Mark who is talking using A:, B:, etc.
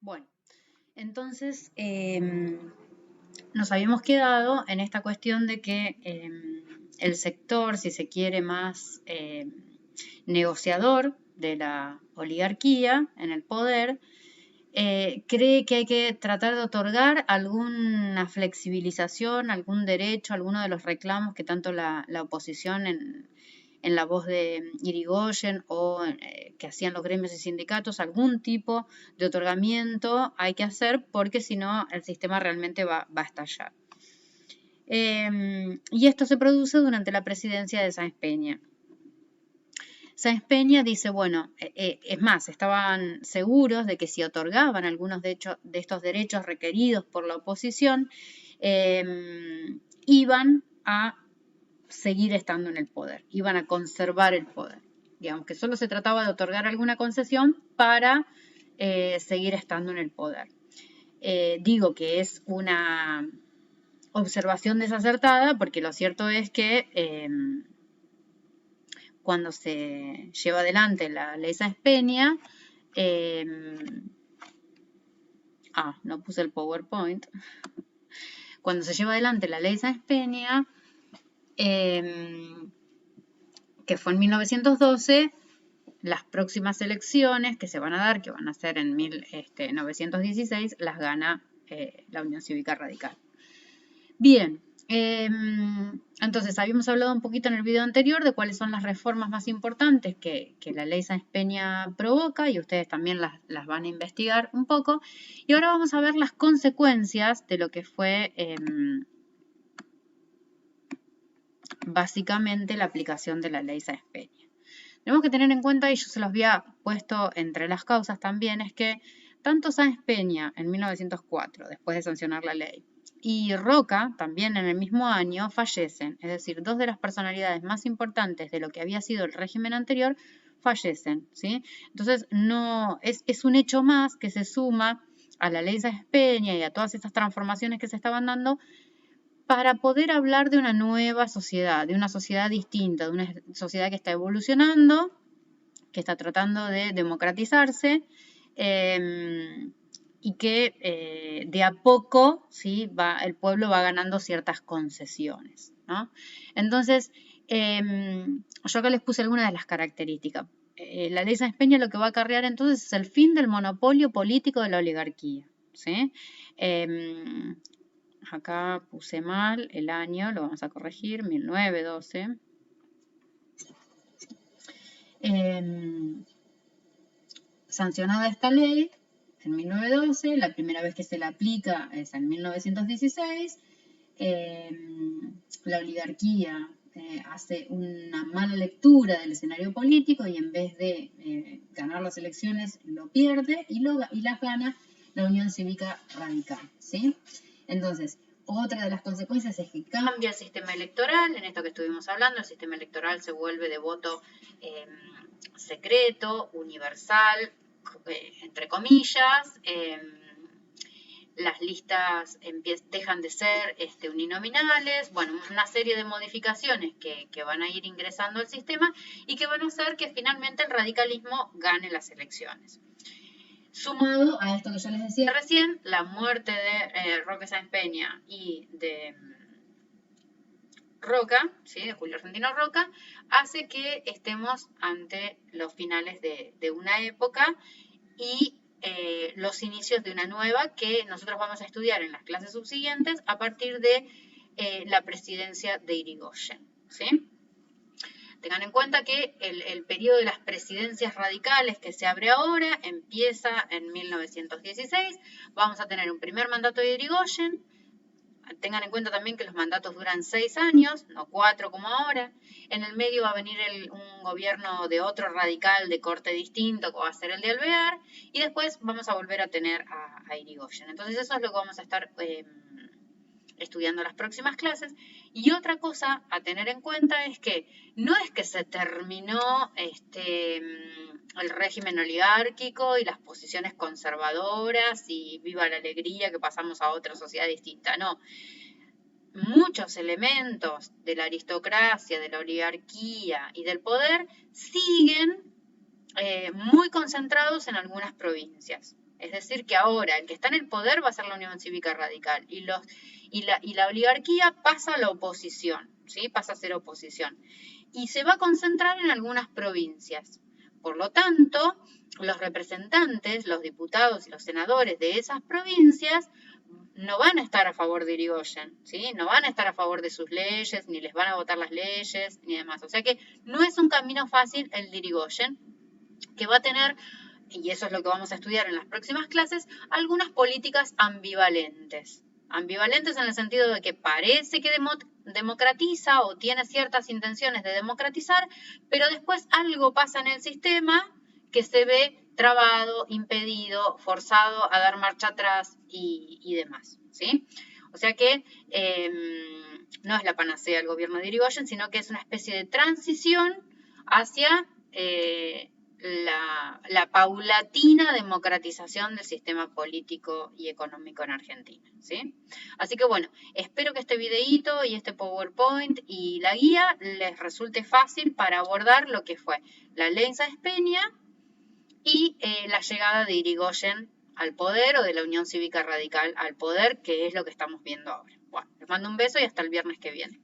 A: Bueno, entonces nos habíamos quedado en esta cuestión de que el sector, si se quiere, más negociador de la oligarquía en el poder, cree que hay que tratar de otorgar alguna flexibilización, algún derecho, alguno de los reclamos que tanto la oposición en la voz de Irigoyen o que hacían los gremios y sindicatos, algún tipo de otorgamiento hay que hacer porque si no el sistema realmente va a estallar. Y esto se produce durante la presidencia de Sáenz Peña. Sáenz Peña dice, bueno, es más, estaban seguros de que si otorgaban algunos de estos derechos requeridos por la oposición, iban a seguir estando en el poder, iban a conservar el poder. Digamos que solo se trataba de otorgar alguna concesión para seguir estando en el poder. Digo que es una observación desacertada porque lo cierto es que cuando se lleva adelante la ley Sáenz Peña, no puse el PowerPoint, cuando se lleva adelante la ley Sáenz Peña, que fue en 1912, las próximas elecciones que se van a dar, que van a ser en 1916, las gana la Unión Cívica Radical. Bien, entonces habíamos hablado un poquito en el video anterior de cuáles son las reformas más importantes que la ley Sáenz Peña provoca y ustedes también las van a investigar un poco. Y ahora vamos a ver las consecuencias de lo que fue básicamente la aplicación de la ley Sáenz Peña. Tenemos que tener en cuenta, y yo se los había puesto entre las causas también, es que tanto Sáenz Peña en 1904, después de sancionar la ley, y Roca, también en el mismo año, fallecen. Es decir, dos de las personalidades más importantes de lo que había sido el régimen anterior fallecen, ¿sí? Entonces, no, es un hecho más que se suma a la ley Sáenz Peña y a todas estas transformaciones que se estaban dando para poder hablar de una nueva sociedad, de una sociedad distinta, de una sociedad que está evolucionando, que está tratando de democratizarse y que de a poco ¿sí? El pueblo va ganando ciertas concesiones, ¿no? Entonces, yo acá les puse algunas de las características. La ley Sáenz Peña lo que va a acarrear entonces es el fin del monopolio político de la oligarquía, ¿sí? Acá puse mal el año, lo vamos a corregir, 1912. Sancionada esta ley en 1912, la primera vez que se la aplica es en 1916. La oligarquía hace una mala lectura del escenario político y en vez de ganar las elecciones lo pierde y las gana la Unión Cívica Radical, ¿sí? Entonces, otra de las consecuencias es que cambia el sistema electoral, en esto que estuvimos hablando, el sistema electoral se vuelve de voto secreto, universal, entre comillas, las listas dejan de ser uninominales, bueno, una serie de modificaciones que van a ir ingresando al sistema y que van a hacer que finalmente el radicalismo gane las elecciones. Sumado a esto que yo les decía recién, la muerte de Roque Sáenz Peña y de Roca, ¿sí? De Julio Argentino Roca, hace que estemos ante los finales de una época y los inicios de una nueva que nosotros vamos a estudiar en las clases subsiguientes a partir de la presidencia de Irigoyen, ¿sí? Tengan en cuenta que el periodo de las presidencias radicales que se abre ahora empieza en 1916. Vamos a tener un primer mandato de Irigoyen. Tengan en cuenta también que los mandatos duran 6 años, no 4 como ahora. En el medio va a venir un gobierno de otro radical de corte distinto, que va a ser el de Alvear, y después vamos a volver a tener a Irigoyen. Entonces eso es lo que vamos a estar estudiando las próximas clases. Y otra cosa a tener en cuenta es que no es que se terminó el régimen oligárquico y las posiciones conservadoras y viva la alegría que pasamos a otra sociedad distinta, no. Muchos elementos de la aristocracia, de la oligarquía y del poder siguen muy concentrados en algunas provincias. Es decir, que ahora el que está en el poder va a ser la Unión Cívica Radical y la oligarquía pasa a la oposición, ¿sí? Pasa a ser oposición. Y se va a concentrar en algunas provincias. Por lo tanto, los representantes, los diputados y los senadores de esas provincias no van a estar a favor de Irigoyen, ¿sí? No van a estar a favor de sus leyes, ni les van a votar las leyes, ni demás. O sea que no es un camino fácil el de Irigoyen, que va a tener, y eso es lo que vamos a estudiar en las próximas clases, algunas políticas ambivalentes. Ambivalentes en el sentido de que parece que democratiza o tiene ciertas intenciones de democratizar, pero después algo pasa en el sistema que se ve trabado, impedido, forzado a dar marcha atrás y demás, ¿sí? O sea que no es la panacea el gobierno de Irigoyen, sino que es una especie de transición hacia la paulatina democratización del sistema político y económico en Argentina, ¿sí? Así que bueno, espero que este videíto y este PowerPoint y la guía les resulte fácil para abordar lo que fue la ley Sáenz Peña y la llegada de Irigoyen al poder o de la Unión Cívica Radical al poder, que es lo que estamos viendo ahora. Bueno, les mando un beso y hasta el viernes que viene.